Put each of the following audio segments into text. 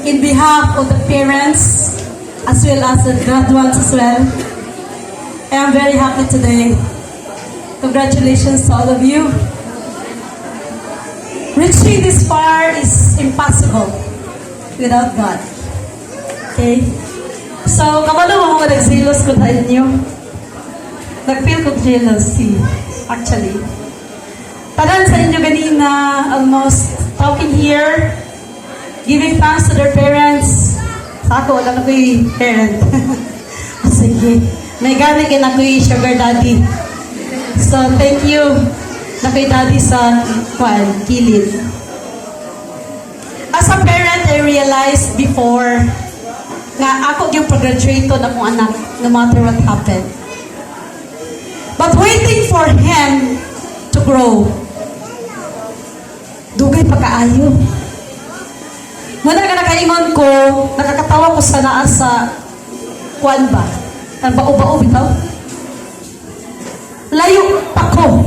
In behalf of the parents, as well as the graduates as well, I am very happy today. Congratulations to all of you. Reaching this far is impossible without God. Okay? So, kabalo mo nagsilos ko tayo niyo. Nag-feel ko jealousy, actually. Tanan sa inyo ganina, almost talking here, giving thanks to their parents. Sa ako, wala na ko'y parent. Sige. May gamit ka na ko'y sugar daddy. So, thank you na ko'y daddy sa kilid. As a parent, I realized before nga ako yung pag-graduate na akong anak no matter what happened. But waiting for him to grow, dugay pa kaayo. Muna ka nakaingon ko, nakakatawa ko sa naa sa kuan ba? Ang bao-bao bitaw? Layo pa ko.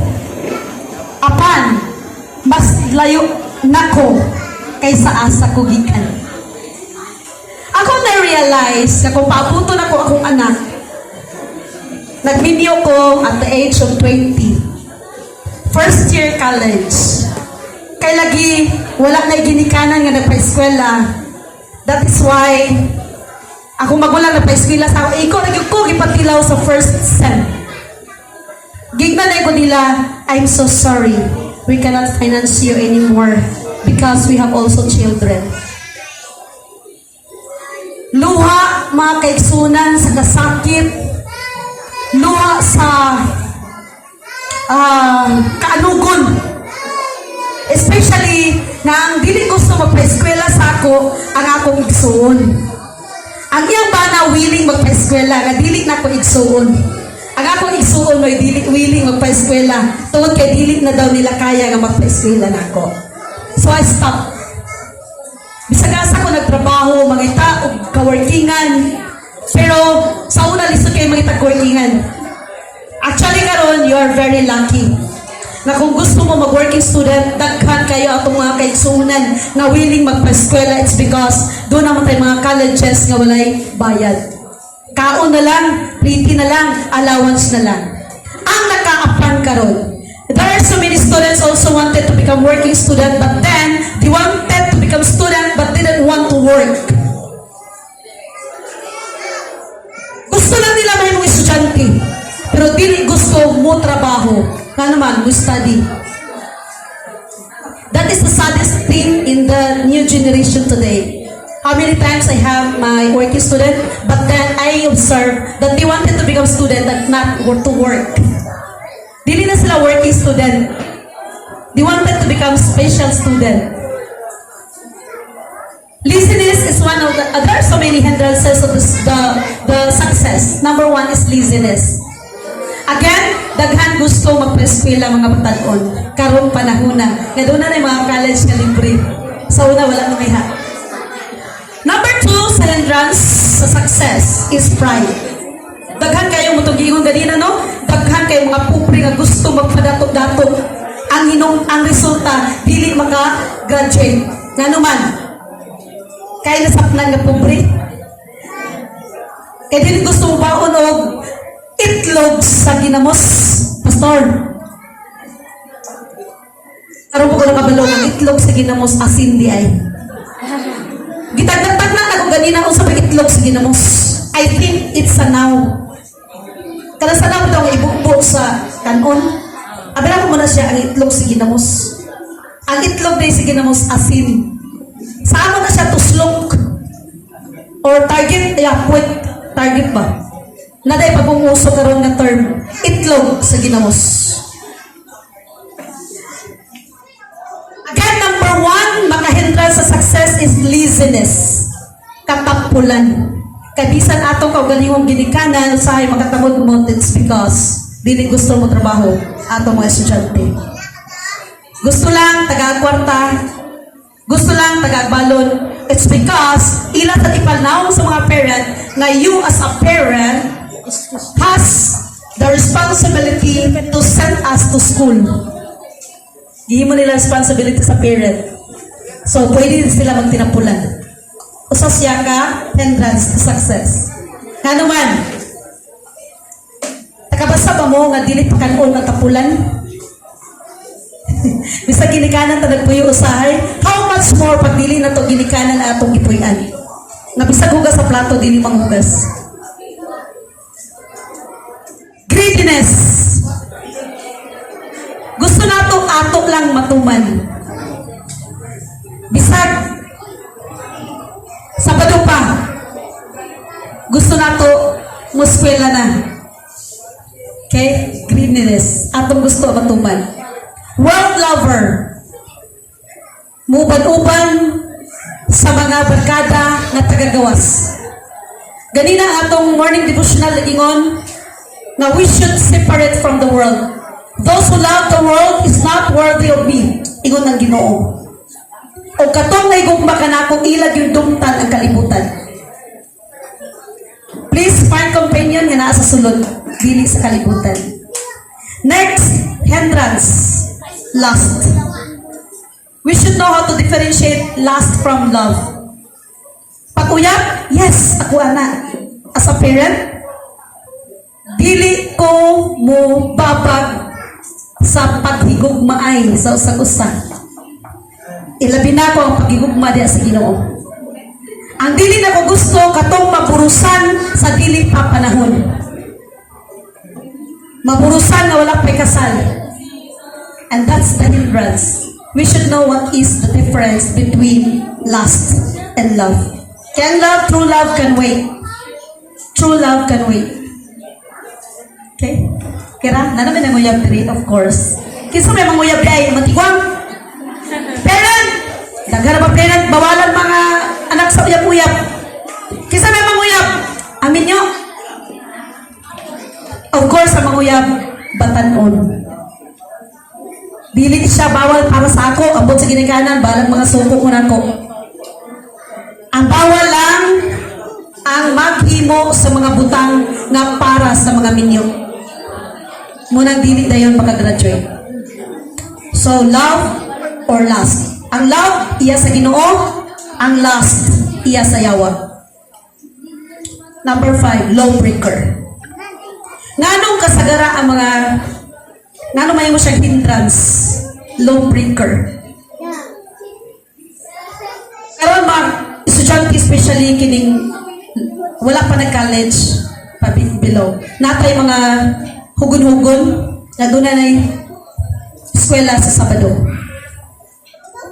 Apan, mas layo na ko kaysa asa ko gikan. Ako na-realize na kung paabuto na ko akong anak, nag-video ko at the age of 20. First year college. Kay lagi, wala na ginikanan nga nagpa-eskwela. That is why, ako magulang nagpa-eskwela sa ako, ikaw nagyog ko, ipatilaw sa first sem. Gignan na ko nila, I'm so sorry. We cannot finance you anymore because we have also children. Luha, mga kaigsunan sa kasakit, luha sa kaanugon. Especially, na ang dili gusto magpa-eskwela sa ako, ang akong igsuon. Ang iyang ba na willing magpa-eskwela, nga dili na ako igsuon. Ang akong igsuon may dili willing magpa-eskwela, tungod kay dili na daw nila kaya nga magpa-eskwela na ako. So I stopped. Bisag asa ko nagtrabaho, mangita o kaworkingan. Pero sa una lisod kayo mangita kaworkingan. Actually karon, you are very lucky. Na kung gusto mo mag-working student, daghan kayo atong mga kaigsunan na willing magpa-eskwela, it's because doon naman tayo mga colleges nga walay bayad. Kaon na lang, pretty na lang, allowance na lang. Ang nakaapan karon. There are so many students also wanted to become working student, but then they wanted to become student but didn't want to work. Gusto lang nila may mga estudyante, pero dili gusto mo trabaho. Nga naman, mo study. That is the saddest thing in the new generation today. How many times I have my working student, but then I observe that they wanted to become student but not to work. Dili na sila working student. They wanted to become special student. Laziness is one of the, there are so many hindrances of the success. Number one is laziness. Again, daghan gusto magpa-eskwela mga batag-on. Karong panahon na. Nga doon na mga college na libre. Sa una, wala na may ha. Number two, sa hindrance sa success is pride. Daghan kayo mutugingon ganina, no? Daghan kayo mga pupri nga gusto magpadatok-datok. Ang resulta, dili maka-graduate. Nga naman, kaya nasapnan nga pupri. Kaya dili gusto mo baon o itlog sa ginamos, pastor. Karon po ko nakabalo ng itlog sa ginamos asin di ay. Gitagdag na ako ganina kung sa itlog sa ginamos. I think it's a now. Kada sa now daw ibukbok sa kanon. Abira ko muna siya ang itlog sa ginamos. Ang itlog day sa ginamos asin. Sa amo na siya tuslok or target, puwet, target ba? Naday pag-umuso karon nga term, itlog sa ginamos. Again, number one, makahindran sa success is laziness. Katapulan. Kabisan atong kaugalingong ginikanan, usahay makatamod mo, it's because dili gusto mo trabaho atong mga estudyante. Gusto lang, taga-kwarta. Gusto lang, taga-balon. It's because, ilan sa ipanaw sa mga parent, na you as a parent, has the responsibility to send us to school. Gihin mo nila responsibility sa parent. So, pwede din sila magtinapulan. Usa siya ka hindrance to success. Nga naman, nakabasa ba mo nga dili pa kanon nga tapulan? Bisa ginikanan ta nagpuyo usahay, how much more pag dili na to ginikanan atong gipuy-an? Nga bisag hugas sa plato dili manghugas. Greediness. Gusto nato ato lang matuman. Bisag Sabado pa. Gusto nato muskwela na. Okay? Greediness. Atong gusto matuman. World lover. Muban-uban sa mga barkada na tagagawas. Ganina atong morning devotional ingon na we should separate from the world. Those who love the world is not worthy of me. Ingon ng Ginoo. O katong naigugma ka na akong ilag yung dumtan ang kalibutan. Please find companion nga naa sa sulod, dili sa kalibutan. Next, hindrance. Lust. We should know how to differentiate lust from love. Pag-uyab? Yes, ako ana. As a parent, dili ko mo babag sa paghigugmaay sa usag-usa. Ilabi na ko ang paghigugma diya sa Ginoo. Ang dili na ko gusto katong maburusan sa dili pa panahon. Maburusan na wala pa'y kasal. And that's the hindrance. We should know what is the difference between lust and love. True love can wait. True love can wait. Okay? Kira, na naman ang uyab diri, of course. Kisa may mga uyab ay matigwang. Parent! Daghara ba parent, bawalan mga anak sa uyab-uyab. Kisa may mga uyab. Amin nyo. Of course, ang mga uyab, batanon. Dili siya bawal para sa ako, abot sa ginikanan, balang mga suko ko na ko. Ang bawal lang, ang maghimo sa mga butang nga para sa mga minyo. Munang dili dayon makagraduate. So, love or lust. Ang love, iya sa Ginoo. Ang lust, iya sa yawa. Number 5, lawbreaker. Nganong kasagara ang mga nganong may mo siyang hindrance? Lawbreaker. Karon ba, estudyante especially kining wala pa nag-college, pa below. Natay mga hugon-hugon na doon na eskwela sa Sabado.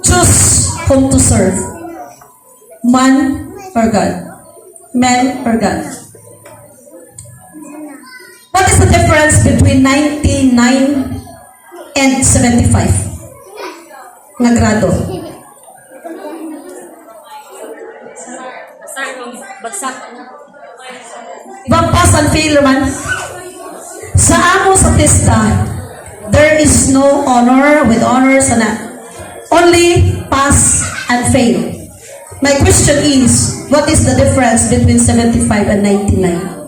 Choose whom to serve. Man or God? Man or God? What is the difference between 99 and 75 na grado? Bagsak. Ibang pass and fail man. Sa amo sa testa, there is no honor with honors and only pass and fail. My question is, what is the difference between 75 and 99?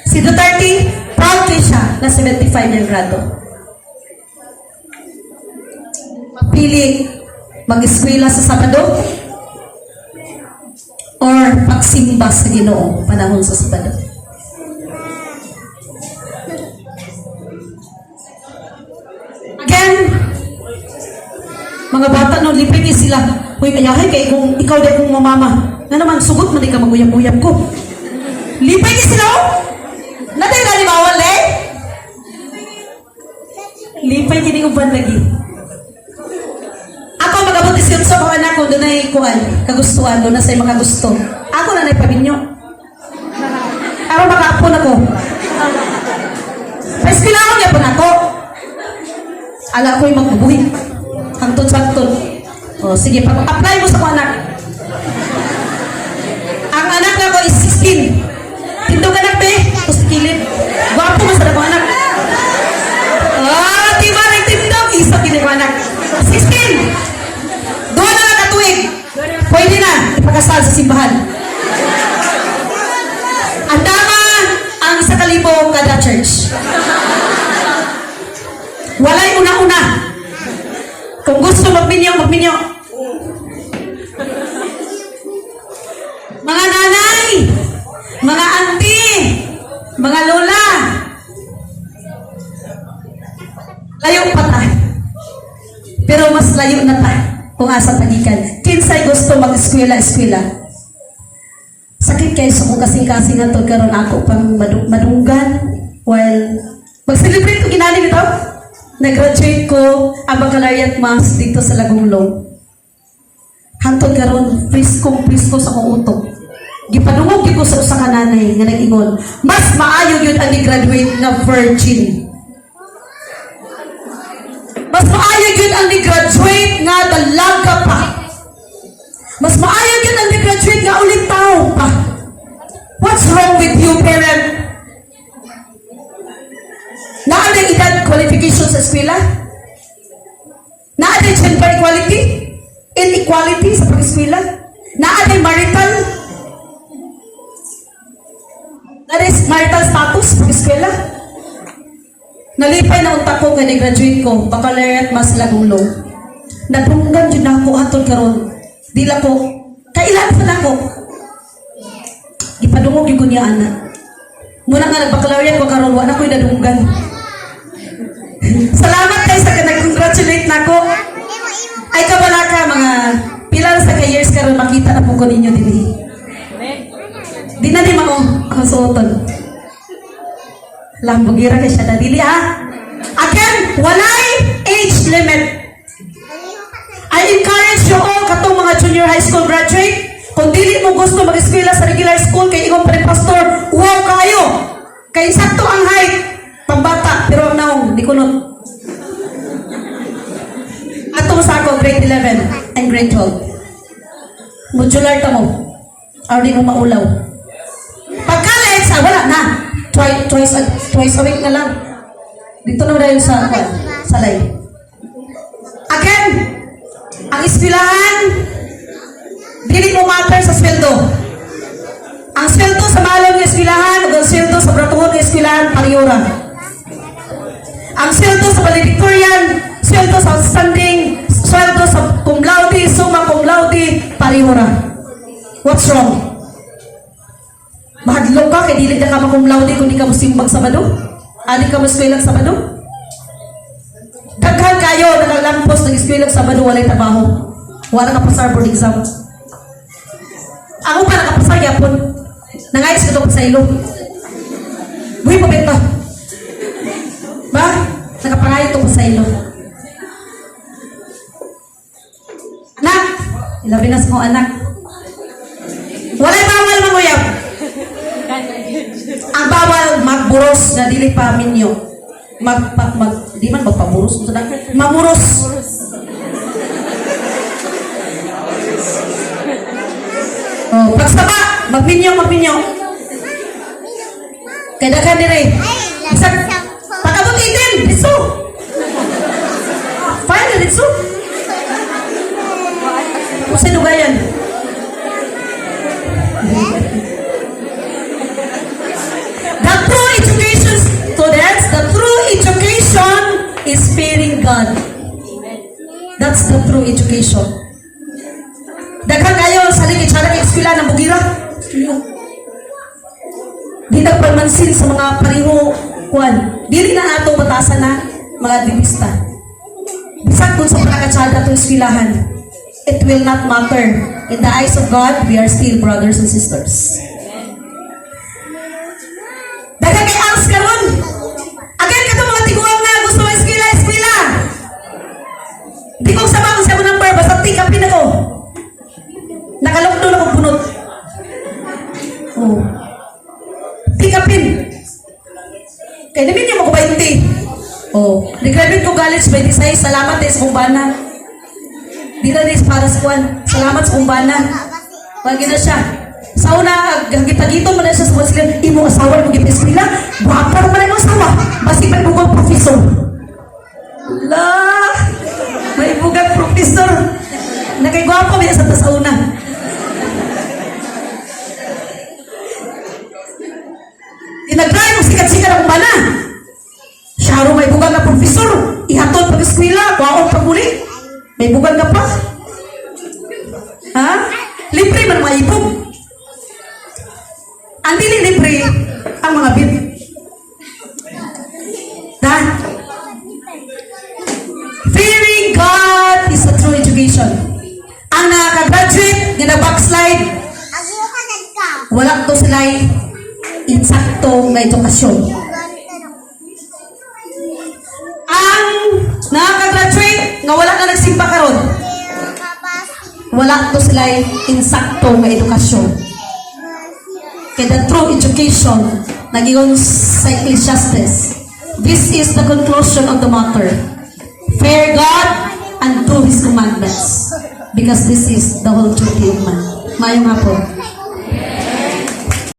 Si Duterte, proud kay siya na 75 yung grado. Pili mag-eskwela sa Sabado or pagsimba sa Ginoo panahon sa Sabado. Again, mga bata no, lipig sila. Uy, kayahay kay kung ikaw din kong mamama. Na naman, sugot man di ka maguyab-uyab ko. Lipig sila oh! Natay na bawal eh? Lipay kini ko ban lagi. Ako magabuti siya sa mga anak ko doon ay kuan, kagustuhan doon na sa mga gusto. Ako na naipaminyo. Ako makaapon ako. Mas kailangan niya po na ako. Ala ko'y magbubuhin. Hantod-santod. O sige, pag-apply mo sa mga anak. Ang anak na ko is 16. Tindog anak be. Tapos kilid. Gwapo mas na ko anak. Ah, di ba nagtindog? Isa kini ko anak. 16. Doon na lang katuig. Pwede na. Ipakasal sa simbahan. Ang tama ang 1,000 kada church. Walay una-una. Kung gusto magminyo, magminyo. kung asa pagikan. Kinsay gusto mag-eskwela. Sakit kayo sa kong kasing-kasing nga to karon ako pang madunggan while mag-celebrate ko ginali bitaw. Nag-graduate ko ang baccalaureate maths dito sa Lagumlong. Hantod karon prisko sa kong utok. Gipadungog gyud ko sa usa ka nanay nga nag-ingon, mas maayo gyud ang ni-graduate nga virgin. Mas maayo gyud ang ni-graduate nga dalaga pa. Mas maayo yun ang nag-graduate nga ulit tao pa. What's wrong with you, parent? Naaday edad qualification sa eskwela? Naaday gender equality? Inequality sa pag-eskwela? Naaday marital? Naaday marital status sa pag-eskwela? Nalipay na unta ko nga ni-graduate ko, baccalaureate mas Lagumlong. Nadunggan yun na ako atol karon. Dila ko, kailan pa na ako? Ipadungog yung kunya, anak. Muna nga nag-baccalaureate ko karon, wala ko'y nadunggan. Salamat kayo sa nag-congratulate na ako. Ay kabala ka, mga pilar sa ka-years karon, makita na po ko ninyo din. Di na di mao, kasuoton. Lambugira kayo siya na, dili ha? Again, walay age limit. I encourage you all katong mga junior high school graduate, kung dili mo gusto mag-eskwela sa regular school kay ingon pa rin pastor, wow kayo! Kay sakto ang height, pambata, pero ang naong, di kunot. Atong sa ako, grade 11 and grade 12. Modular ta mo. Or di mo maulaw. Pagka-lex, wala na. Twice a week na lang. Dito na dahil sa salay. Again, ang eskwelahan, dili mo matter sa sweldo. Ang sweldo sa malong ng eskwelahan, o ang sweldo sa bratuhon ng eskwelahan, pariyora. Ang sweldo sa valedictorian, sweldo sa outstanding, sweldo sa cum laude, summa cum laude, pariyora. What's wrong? Mahadlok ka, kaya dili na ka ma-cum laude kung di ka musimbag Sabado? Di ka muskwela Sabado? Daghan kayo nakalampos ng eskwela Sabado, walay trabaho. Wala ka pasar board exam. Ako pa nakapasar yapon. Nangayos ka ito sa ilo. Buhay pabenta. Ba? Nakapangayos ito sa ilo. Anak! Ilabi na sa mga anak. Walay bawal manguyap. Ang bawal magburos na dili pa minyo. Di man magpaburos. Mamuros. Oh, pagsaba, magminyo. Kaya ka dire. Bisag, pagkabot itin, ditso. Fine na ditso. Kung sino gayan? The true education, students, the true education is fearing God. That's the true education. Daghang kayo sa ligid sa eskwela ng Bugira. Di nagpamansin sa mga pariho kuan. Dili na ato batasan na mga dibista. Bisag kun sa pagkakatsada to eskwelahan, it will not matter. In the eyes of God, we are still brothers and sisters. Daghang kay angs karon. Again kato mga tiguang na gusto mo eskwela. Di ko sabang sa mga number basta tikapin ako. Nakalok doon ako punot. Oh. Tikapin. Kaya namin niya mo ko 20. Oh. Nag-graduate ko college 26. Salamat sa kumbana. Di na din para sa kwan. Salamat sa kumbana. Wagi na siya. Sa una, hagitagito mo na siya sa mga imo asawa mo gipis nila. Guwapa naman ang asawa. Basi pa ibugag professor. La! May ibugag professor. Nagay-guwapa mo sa una. Nag-drive mo sikat-sikat ang bana. Syaro may bugang na professor. Ihatod pag-eskwela. Kwaon pag-muli. May bugang na pa. Ha? Libre man mga ibog. Ang dili libre ang mga bit. Ha? Fearing God is a true education. edukasyon. Ang nakaka-graduate nga wala na nagsimba karon, wala to sila insakto nga edukasyon. Kaya the true education, nagingon sa Ecclesiastes, this is the conclusion of the matter. Fear God and do His commandments, because this is the whole duty of man. Mayong hapon.